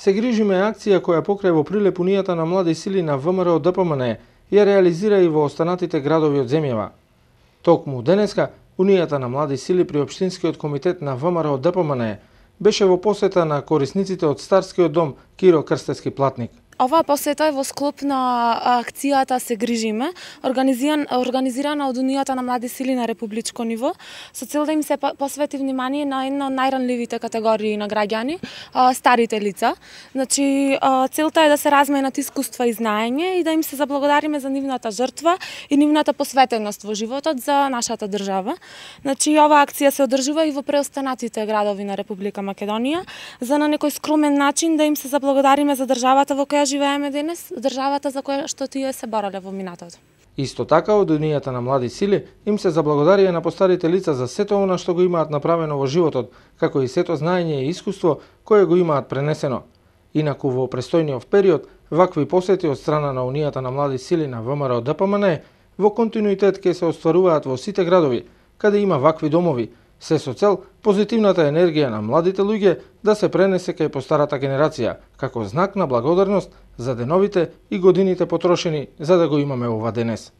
Се грижиме акција која покрај во прилеп Унијата на млади сили на ВМРО ДПМН ја реализира и во останатите градови од земјава. Токму денеска Унијата на млади сили при Општинскиот комитет на ВМРО ДПМН беше во посета на корисниците од Старскиот дом Киро Крстевски Платник. Оваа посета е во склоп на акцијата Се грижиме, организирана од Унијата на млади сили на републичко ниво, со цел да им се посвети внимание на една од најранливите категории на граѓани, старите лица. Значи, целта е да се разменат искуства и знаење и да им се заблагодариме за нивната жртва и нивната посветеност во животот за нашата држава. Значи, оваа акција се одржува и во преостанатите градови на Република Македонија, за на некој скромен начин да им се заблагодариме за државата во која живееме денес, државата за која што тие се бореле во минатото. Исто така, од Унијата на млади сили им се заблагодарија на постарите лица за сето она што го имаат направено во животот, како и сето знаење и искуство кое го имаат пренесено. Инаку во престојниот период, вакви посети од страна на Унијата на млади сили на ВМРО ДПМН во континуитет ќе се остваруваат во сите градови, каде има вакви домови, се со цел позитивната енергија на младите луѓе да се пренесе кај постарата генерација, како знак на благодарност за деновите и годините потрошени за да го имаме ова денес.